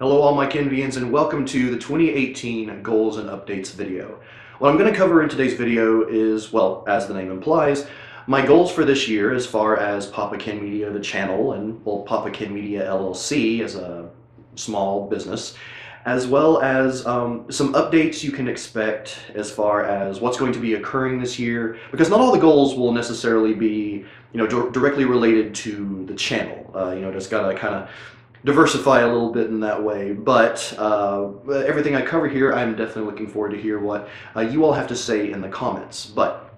Hello all my Kenvians and welcome to the 2018 Goals and Updates video. What I'm going to cover in today's video is, well, as the name implies, my goals for this year as far as Papa Kenn Media, the channel, and well, Papa Kenn Media LLC as a small business, as well as some updates you can expect as far as what's going to be occurring this year, because not all the goals will necessarily be, directly related to the channel. Just gotta kind of diversify a little bit in that way, but everything I cover here, I'm definitely looking forward to hear what you all have to say in the comments. But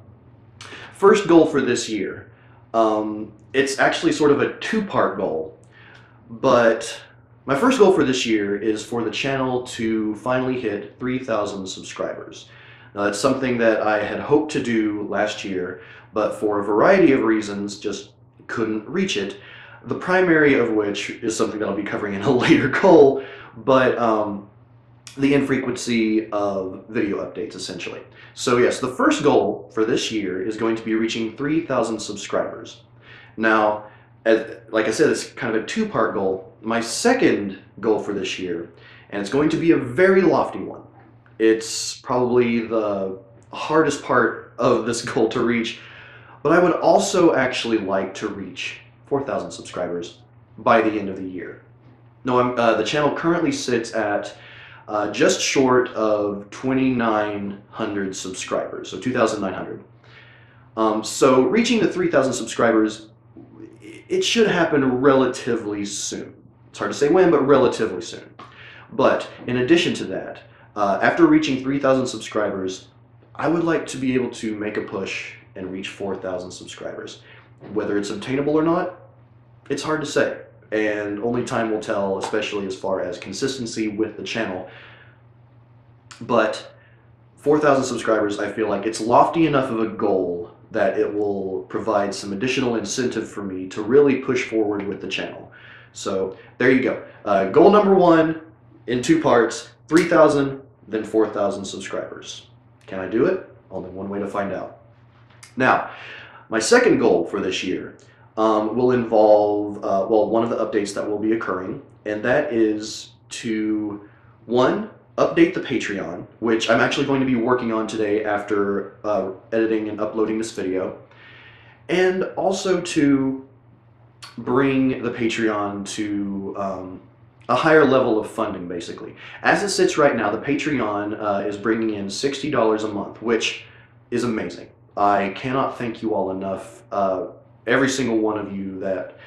first goal for this year, it's actually sort of a two-part goal, but my first goal for this year is for the channel to finally hit 3,000 subscribers. Now that's something that I had hoped to do last year, but for a variety of reasons just couldn't reach it. The primary of which is something that I'll be covering in a later goal, but the infrequency of video updates, essentially. So yes, the first goal for this year is going to be reaching 3,000 subscribers. Now, like I said, it's kind of a two-part goal. My second goal for this year, and it's going to be a very lofty one. It's probably the hardest part of this goal to reach, but I would also actually like to reach 4,000 subscribers by the end of the year. No, the channel currently sits at just short of 2,900 subscribers, so 2,900. So reaching the 3,000 subscribers, it should happen relatively soon. It's hard to say when, but relatively soon. But in addition to that, after reaching 3,000 subscribers, I would like to be able to make a push and reach 4,000 subscribers. Whether it's obtainable or not, it's hard to say, and only time will tell, especially as far as consistency with the channel. But 4,000 subscribers, I feel like it's lofty enough of a goal that it will provide some additional incentive for me to really push forward with the channel. So there you go. Goal number one in two parts, 3,000, then 4,000 subscribers. Can I do it? Only one way to find out. Now, my second goal for this year will involve, one of the updates that will be occurring, and that is to, one, update the Patreon, which I'm actually going to be working on today after editing and uploading this video, and also to bring the Patreon to a higher level of funding, basically. As it sits right now, the Patreon is bringing in $60 a month, which is amazing. I cannot thank you all enough. Every single one of you that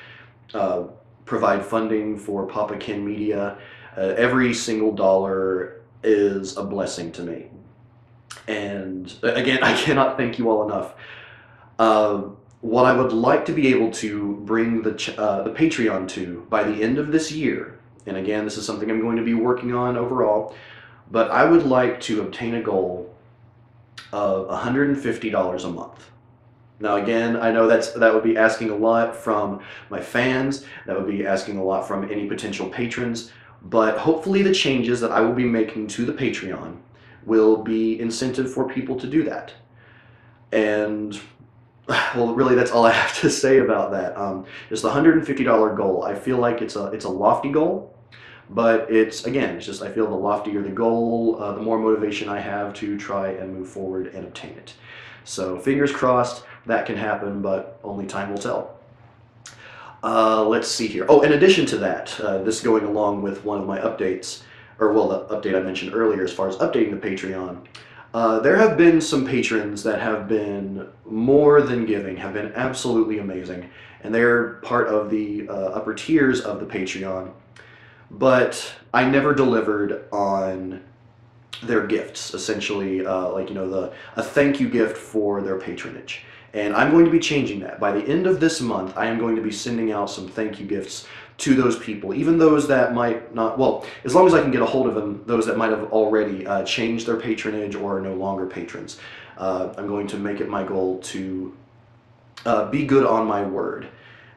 provide funding for Papa Kenn Media, every single dollar is a blessing to me. And again, I cannot thank you all enough. What I would like to be able to bring the Patreon to by the end of this year, and again, this is something I'm going to be working on overall, but I would like to obtain a goal of $150 a month. Now again, I know that would be asking a lot from my fans, that would be asking a lot from any potential patrons, but hopefully the changes that I will be making to the Patreon will be incentive for people to do that. And well, really that's all I have to say about that. Just the $150 goal, I feel like it's a lofty goal, but it's just, I feel the loftier the goal, the more motivation I have to try and move forward and obtain it. So fingers crossed that can happen, but only time will tell. Let's see here. Oh, in addition to that, this going along with one of my updates, or well, the update I mentioned earlier as far as updating the Patreon, there have been some patrons that have been more than giving, have been absolutely amazing, and they're part of the upper tiers of the Patreon, but I never delivered on their gifts, essentially, a thank you gift for their patronage. And I'm going to be changing that. By the end of this month, I am going to be sending out some thank you gifts to those people, even those that might not, well, as long as I can get a hold of them, those that might have already changed their patronage or are no longer patrons. I'm going to make it my goal to be good on my word,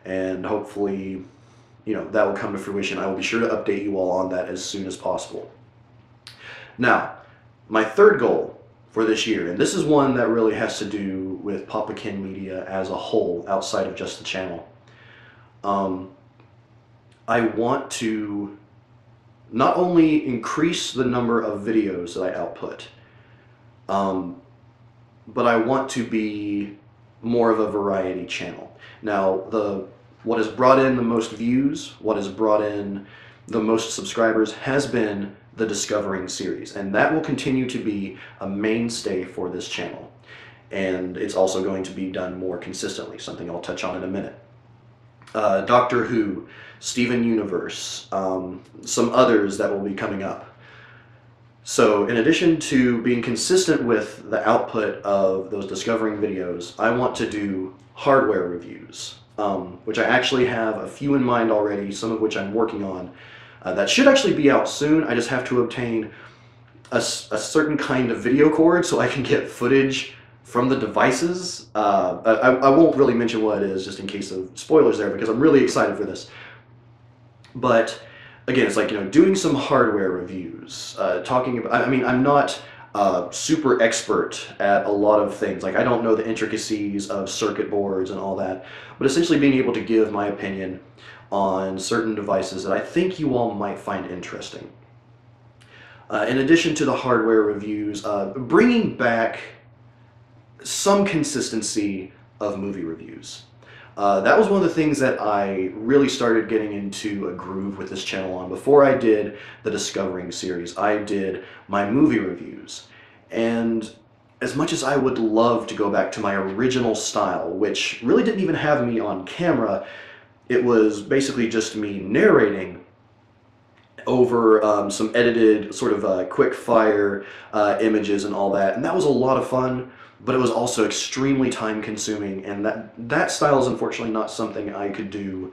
and hopefully, that will come to fruition. I will be sure to update you all on that as soon as possible. Now, my third goal for this year, and this is one that really has to do with Papa Kenn Media as a whole, outside of just the channel. I want to not only increase the number of videos that I output, but I want to be more of a variety channel. Now, what has brought in the most views, what has brought in the most subscribers has been the Discovering series, and that will continue to be a mainstay for this channel. And it's also going to be done more consistently, something I'll touch on in a minute. Doctor Who, Steven Universe, some others that will be coming up. So in addition to being consistent with the output of those Discovering videos, I want to do hardware reviews, which I actually have a few in mind already, some of which I'm working on. That should actually be out soon. I just have to obtain a certain kind of video cord so I can get footage from the devices. I won't really mention what it is just in case of spoilers there, because I'm really excited for this. But again, it's like, you know, doing some hardware reviews, talking about, I mean, I'm not super expert at a lot of things. Like, I don't know the intricacies of circuit boards and all that, but essentially being able to give my opinion on certain devices that I think you all might find interesting. In addition to the hardware reviews, bringing back some consistency of movie reviews. That was one of the things that I really started getting into a groove with this channel on. Before I did the Discovering series, I did my movie reviews. And as much as I would love to go back to my original style, which really didn't even have me on camera, it was basically just me narrating over some edited sort of quick fire images and all that. And that was a lot of fun, but it was also extremely time consuming, and that style is unfortunately not something I could do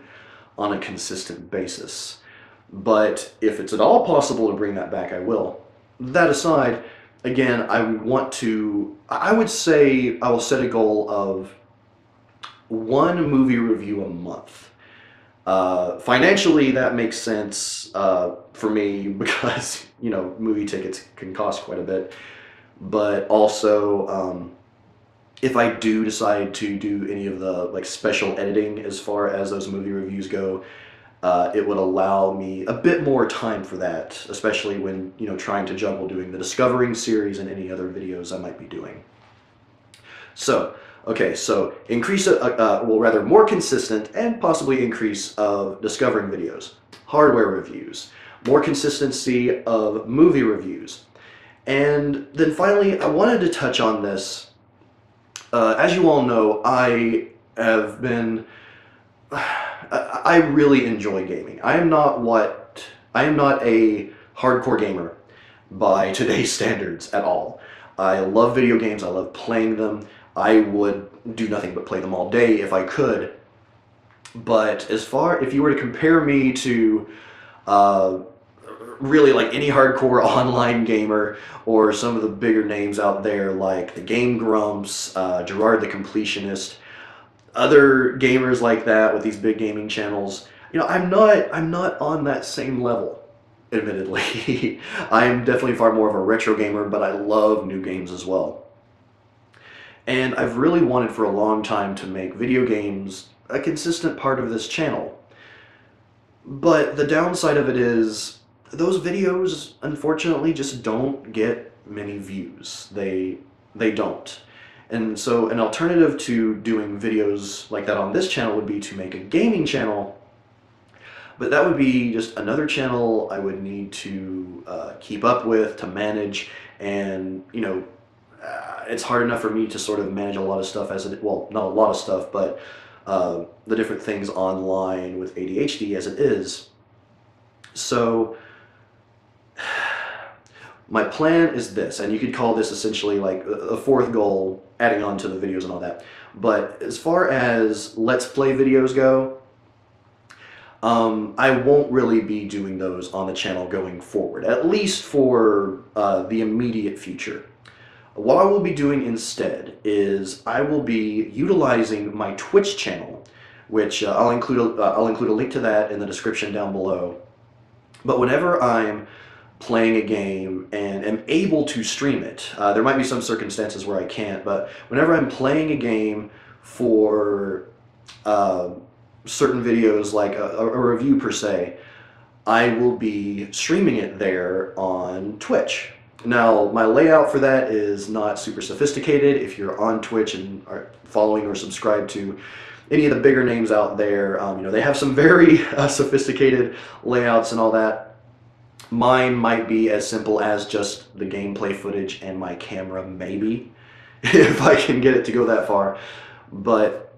on a consistent basis. But if it's at all possible to bring that back, I will. That aside, again, I would say I will set a goal of one movie review a month. Financially, that makes sense for me because, you know, movie tickets can cost quite a bit. But also, if I do decide to do any of the like special editing as far as those movie reviews go, it would allow me a bit more time for that, especially when, you know, trying to juggle doing the Discovering series and any other videos I might be doing. So, okay, so increase, well, rather more consistent and possibly increase of Discovering videos, hardware reviews, more consistency of movie reviews. And then finally, I wanted to touch on this. As you all know, I really enjoy gaming. I am not a hardcore gamer by today's standards at all. I love video games, I love playing them. I would do nothing but play them all day if I could. But if you were to compare me to really like any hardcore online gamer or some of the bigger names out there like the Game Grumps, Gerard the Completionist, other gamers like that with these big gaming channels, you know, I'm not on that same level, admittedly. I'm definitely far more of a retro gamer, but I love new games as well. And I've really wanted for a long time to make video games a consistent part of this channel. But the downside of it is those videos, unfortunately, just don't get many views. They don't. And so an alternative to doing videos like that on this channel would be to make a gaming channel, but that would be just another channel I would need to keep up with, to manage, and, you know, it's hard enough for me to sort of manage a lot of stuff well, not a lot of stuff, but the different things online with ADHD as it is. So my plan is this, and you could call this essentially like a fourth goal, adding on to the videos and all that. But as far as Let's Play videos go, I won't really be doing those on the channel going forward, at least for the immediate future. What I will be doing instead is I will be utilizing my Twitch channel, which I'll include a link to that in the description down below. But whenever I'm playing a game and am able to stream it, there might be some circumstances where I can't, but whenever I'm playing a game for certain videos, like a review per se, I will be streaming it there on Twitch. Now, my layout for that is not super sophisticated. If you're on Twitch and are following or subscribed to any of the bigger names out there, they have some very sophisticated layouts and all that. Mine might be as simple as just the gameplay footage and my camera, maybe, if I can get it to go that far. But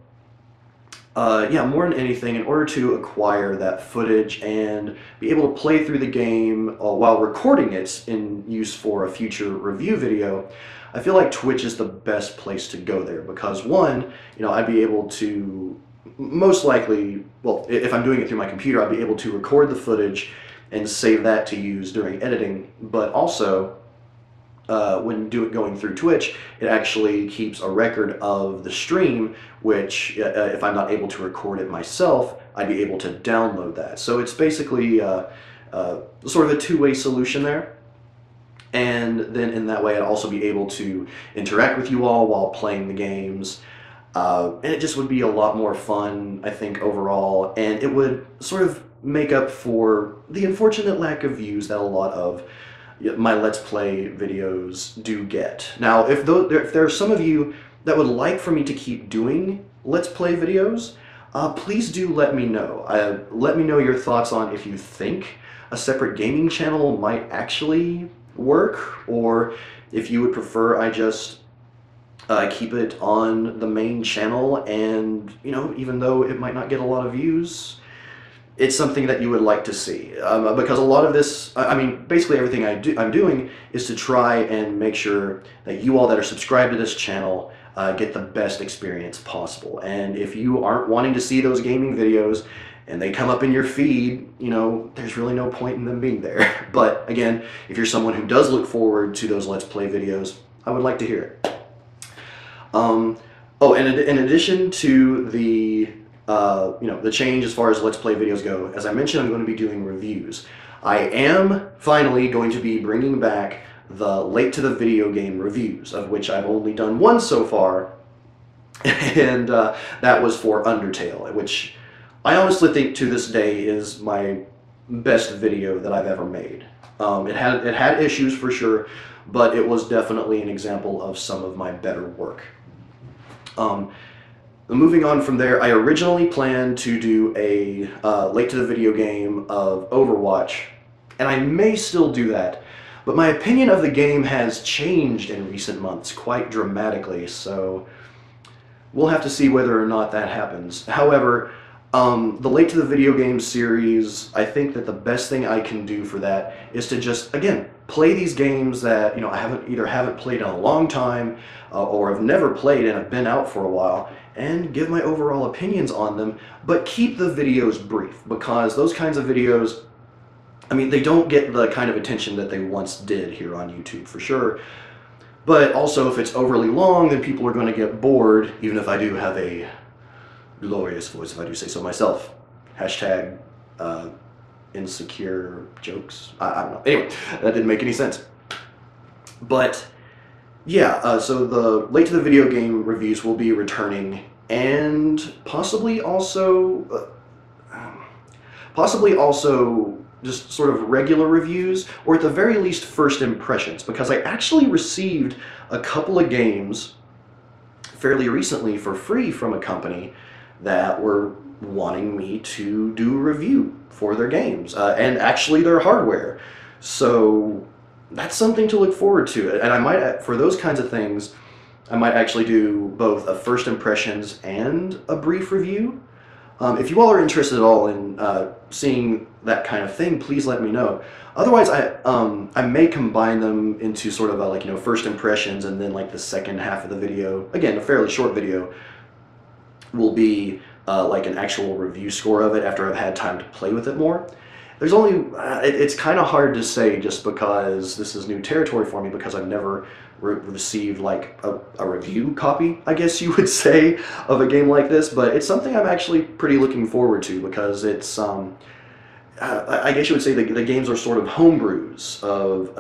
yeah, more than anything, in order to acquire that footage and be able to play through the game while recording it in use for a future review video, I feel like Twitch is the best place to go there because one, I'd be able to most likely, well, if I'm doing it through my computer, I'd be able to record the footage and save that to use during editing, but also when going through Twitch, it actually keeps a record of the stream, which if I'm not able to record it myself, I'd be able to download that. So it's basically sort of a two-way solution there. And then in that way, I'd also be able to interact with you all while playing the games. And it just would be a lot more fun, I think, overall. And it would sort of make up for the unfortunate lack of views that a lot of my Let's Play videos do get. Now, if there are some of you that would like for me to keep doing Let's Play videos, please do let me know. Let me know your thoughts on if you think a separate gaming channel might actually work, or if you would prefer I just keep it on the main channel and, even though it might not get a lot of views, it's something that you would like to see. Because a lot of this, basically everything I'm doing is to try and make sure that you all that are subscribed to this channel get the best experience possible. And if you aren't wanting to see those gaming videos and they come up in your feed, there's really no point in them being there. But again, if you're someone who does look forward to those Let's Play videos, I would like to hear it. Oh, and in addition to the change as far as Let's Play videos go, as I mentioned, I'm going to be doing reviews. I am finally going to be bringing back the late to the video game reviews, of which I've only done one so far, and that was for Undertale, which I honestly think to this day is my best video that I've ever made. It had issues for sure, but it was definitely an example of some of my better work. Moving on from there, I originally planned to do a late to the video game of Overwatch, and I may still do that, but my opinion of the game has changed in recent months quite dramatically, so we'll have to see whether or not that happens. However, the late to the video game series, I think that the best thing I can do for that is to just, again, play these games that I haven't played in a long time or have never played and have been out for a while, and give my overall opinions on them, but keep the videos brief, because those kinds of videos, they don't get the kind of attention that they once did here on YouTube for sure. But also, if it's overly long, then people are going to get bored, even if I do have a glorious voice, if I do say so myself. Hashtag insecure jokes. I don't know. Anyway, that didn't make any sense. But yeah, so the late to the video game reviews will be returning, and possibly also just sort of regular reviews, or at the very least first impressions, because I actually received a couple of games fairly recently for free from a company that were wanting me to do a review for their games, and actually their hardware. So that's something to look forward to. And I might, for those kinds of things, I might actually do both a first impressions and a brief review. If you all are interested at all in seeing that kind of thing, please let me know. Otherwise, I may combine them into sort of a, first impressions, and then the second half of the video, again, a fairly short video, will be like an actual review score of it after I've had time to play with it more. There's only, it's kind of hard to say just because this is new territory for me, because I've never received a review copy, I guess you would say, of a game like this, but it's something I'm actually pretty looking forward to, because it's, I guess you would say the games are sort of homebrews of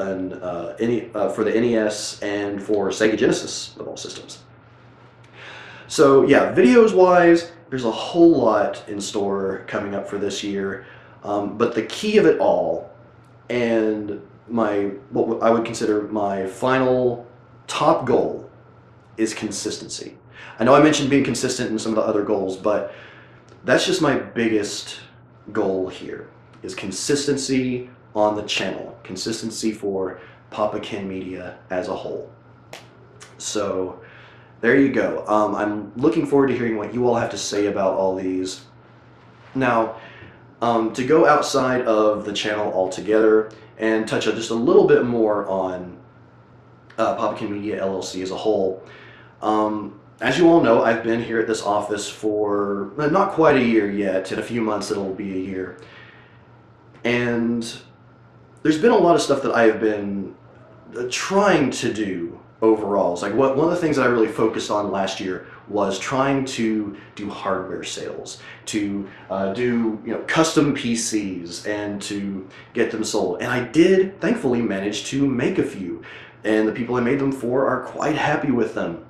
for the NES and for Sega Genesis of all systems. So yeah, videos-wise, there's a whole lot in store coming up for this year. But the key of it all, and what I would consider my final top goal, is consistency. I know I mentioned being consistent in some of the other goals, but that's just my biggest goal here, is consistency on the channel, consistency for Papa Kenn Media as a whole. So there you go. I'm looking forward to hearing what you all have to say about all these. Now, to go outside of the channel altogether and touch on just a little bit more on Papa Kenn Media LLC as a whole. As you all know, I've been here at this office for not quite a year yet. In a few months it'll be a year. And there's been a lot of stuff that I have been trying to do overall. It's like one of the things that I really focused on last year was trying to do hardware sales, to do custom PCs and to get them sold. And I did thankfully manage to make a few, and the people I made them for are quite happy with them.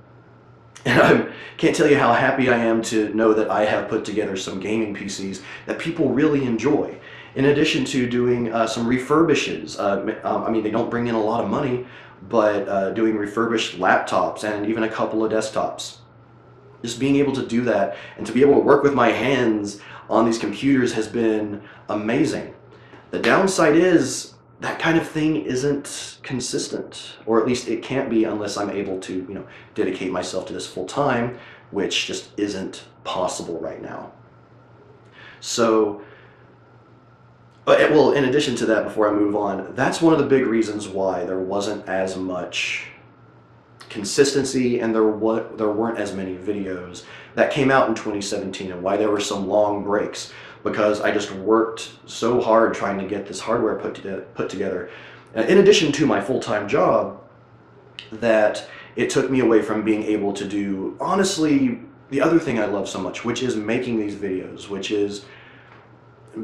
And I can't tell you how happy I am to know that I have put together some gaming PCs that people really enjoy. In addition to doing some refurbishes. I mean, they don't bring in a lot of money, but doing refurbished laptops and even a couple of desktops. Just being able to do that and to be able to work with my hands on these computers has been amazing. The downside is that kind of thing isn't consistent, or at least it can't be unless I'm able to, dedicate myself to this full time, which just isn't possible right now. So, well, in addition to that, before I move on, that's one of the big reasons why there wasn't as much consistency and there weren't as many videos that came out in 2017, and why there were some long breaks, because I just worked so hard trying to get this hardware put together, in addition to my full-time job, that it took me away from being able to do, honestly, the other thing I love so much, which is making these videos, which is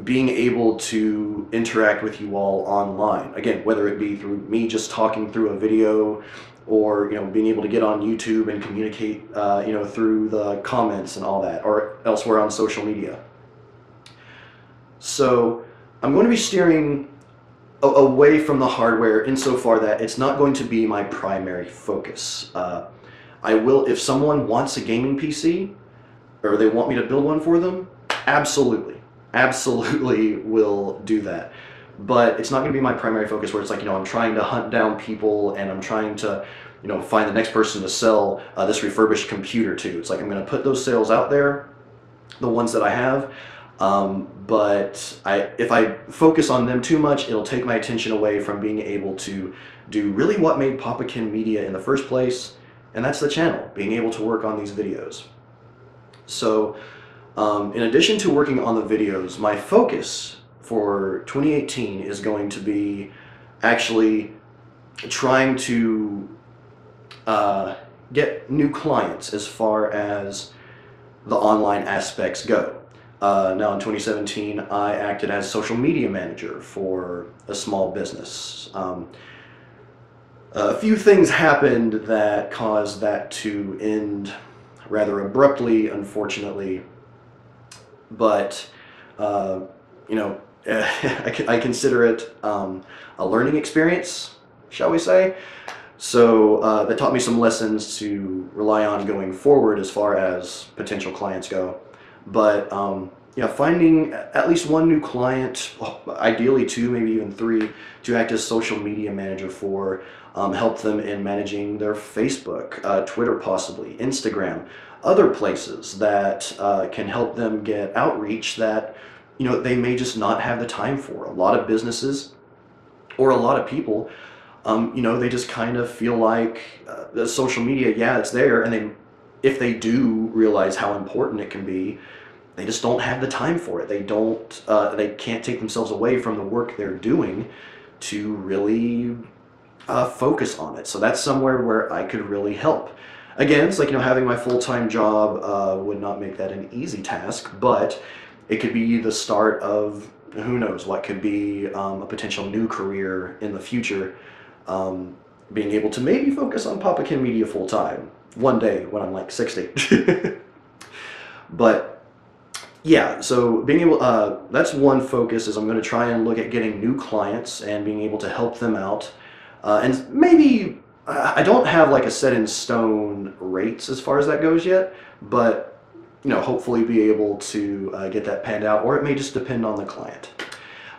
being able to interact with you all online. Again, whether it be through me just talking through a video, or being able to get on YouTube and communicate through the comments and all that, or elsewhere on social media. So I'm going to be steering away from the hardware insofar that it's not going to be my primary focus. I will, if someone wants a gaming PC or they want me to build one for them, absolutely will do that. But it's not going to be my primary focus, where it's like, I'm trying to hunt down people and I'm trying to, find the next person to sell this refurbished computer to. It's like I'm going to put those sales out there, the ones that I have, but if I focus on them too much, it'll take my attention away from being able to do really what made Papa Kenn Media in the first place, and that's the channel, being able to work on these videos. So, in addition to working on the videos, my focus for 2018 is going to be actually trying to get new clients as far as the online aspects go. Now in 2017, I acted as social media manager for a small business. A few things happened that caused that to end rather abruptly, unfortunately, but I consider it a learning experience, shall we say. So that taught me some lessons to rely on going forward as far as potential clients go. But finding at least one new client, ideally two, maybe even three, to act as social media manager for, help them in managing their Facebook, Twitter possibly, Instagram, other places that can help them get outreach that they may just not have the time for. A lot of businesses or a lot of people, they just kind of feel like the social media, yeah, it's there, and if they do realize how important it can be, they just don't have the time for it. They can't take themselves away from the work they're doing to really focus on it. So that's somewhere where I could really help. Again, it's like, having my full-time job would not make that an easy task, but it could be the start of, who knows, what could be a potential new career in the future. Being able to maybe focus on Papa Kenn Media full-time one day when I'm like 60. But yeah, so being able, that's one focus is I'm going to try and look at getting new clients and being able to help them out. And maybe I don't have like a set in stone rates as far as that goes yet, but hopefully be able to get that panned out, or it may just depend on the client.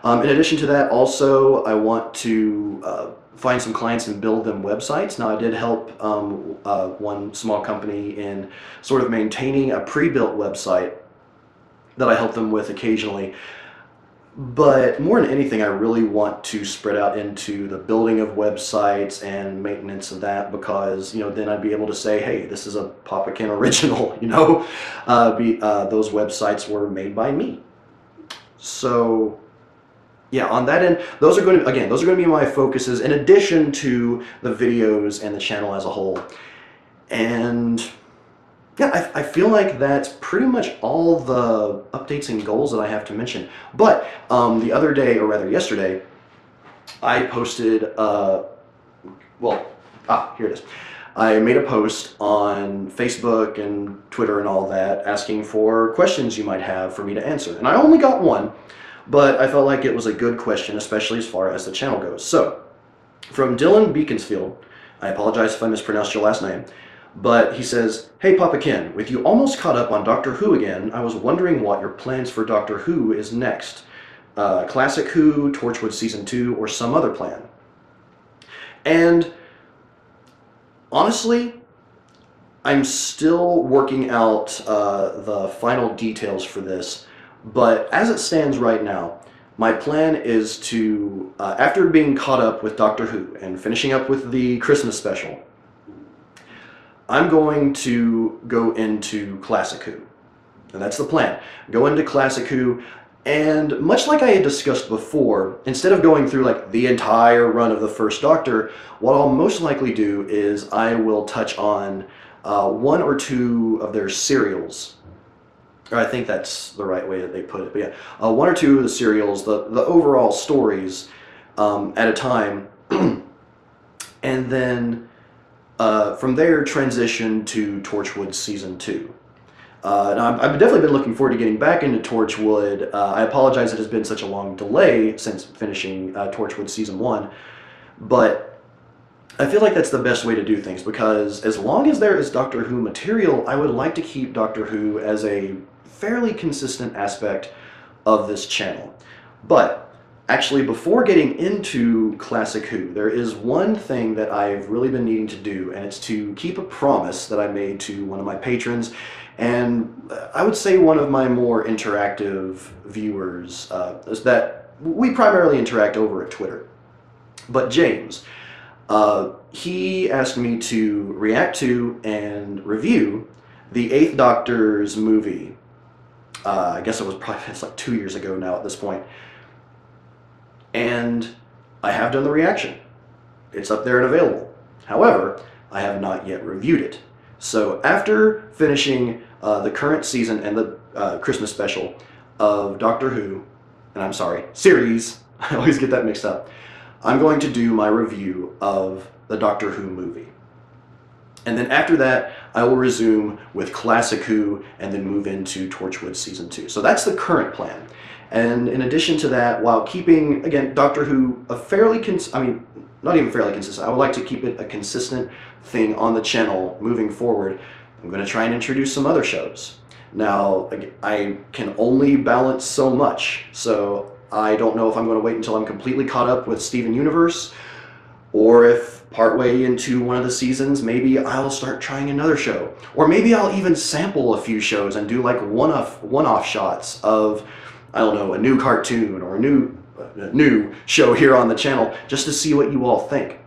In addition to that, also, I want to find some clients and build them websites. Now, I did help one small company in sort of maintaining a pre-built website that I help them with occasionally. But more than anything, I really want to spread out into the building of websites and maintenance of that, because then I'd be able to say, hey, this is a Papa Kenn original. Those websites were made by me. So yeah, on that end, those are going to be my focuses in addition to the videos and the channel as a whole. And yeah, I feel like that's pretty much all the updates and goals that I have to mention. But the other day, or rather yesterday, I posted, here it is. I made a post on Facebook and Twitter and all that asking for questions you might have for me to answer. And I only got one, but I felt like it was a good question, especially as far as the channel goes. So, from Dylan Beaconsfield, I apologize if I mispronounced your last name, but he says, "Hey Papa Kenn, with you almost caught up on Doctor Who again, I was wondering what your plans for Doctor Who is next. Classic Who, Torchwood Season 2, or some other plan?" And honestly, I'm still working out the final details for this, but as it stands right now, my plan is to, after being caught up with Doctor Who and finishing up with the Christmas special, I'm going to go into Classic Who. And that's the plan. Go into Classic Who, and much like I had discussed before, instead of going through like the entire run of the first Doctor, what I'll most likely do is I will touch on one or two of their serials. Or I think that's the right way that they put it. But yeah, one or two of the serials, the overall stories at a time, and then from there transition to Torchwood Season 2. Now, I've definitely been looking forward to getting back into Torchwood. I apologize it has been such a long delay since finishing Torchwood Season 1, but I feel like that's the best way to do things, because as long as there is Doctor Who material, I would like to keep Doctor Who as a fairly consistent aspect of this channel. But actually, before getting into Classic Who, there is one thing that I've really been needing to do, and it's to keep a promise that I made to one of my patrons, and I would say one of my more interactive viewers, is that we primarily interact over at Twitter. But James, he asked me to react to and review the 8th Doctor's movie. I guess it's like 2 years ago now at this point. And I have done the reaction. It's up there and available. However, I have not yet reviewed it. So after finishing the current season and the Christmas special of Doctor Who, and I'm sorry, series, I always get that mixed up, I'm going to do my review of the Doctor Who movie. And then after that, I will resume with Classic Who and then move into Torchwood Season 2. So that's the current plan. And in addition to that, while keeping, again, Doctor Who a fairly, not even fairly consistent, I would like to keep it a consistent thing on the channel moving forward, I'm going to try and introduce some other shows. Now, I can only balance so much, so I don't know if I'm going to wait until I'm completely caught up with Steven Universe, or if partway into one of the seasons, maybe I'll start trying another show. Or maybe I'll even sample a few shows and do like one-off shots of, I don't know, a new cartoon or a new show here on the channel, just to see what you all think.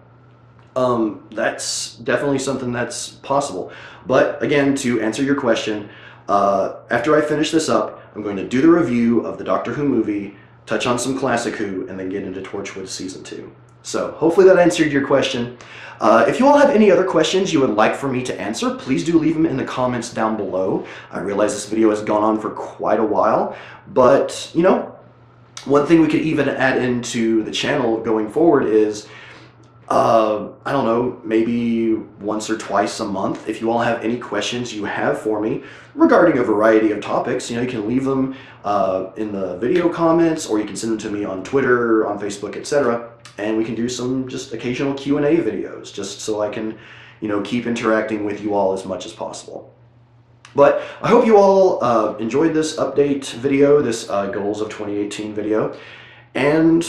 That's definitely something that's possible. But again, to answer your question, after I finish this up, I'm going to do the review of the Doctor Who movie, touch on some Classic Who, and then get into Torchwood Season 2. So hopefully that answered your question. If you all have any other questions you would like for me to answer, please do leave them in the comments down below. I realize this video has gone on for quite a while, but one thing we could even add into the channel going forward is I don't know, maybe once or twice a month. If you all have any questions you have for me regarding a variety of topics, you can leave them in the video comments, or you can send them to me on Twitter, on Facebook, etc. And we can do some just occasional Q&A videos, just so I can, keep interacting with you all as much as possible. But I hope you all enjoyed this update video, this Goals of 2018 video. And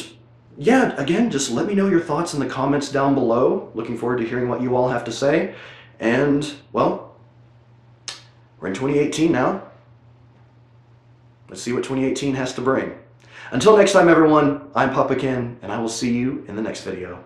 yeah, again, just let me know your thoughts in the comments down below. Looking forward to hearing what you all have to say. And, well, we're in 2018 now. Let's see what 2018 has to bring. Until next time, everyone, I'm Papa Kenn, and I will see you in the next video.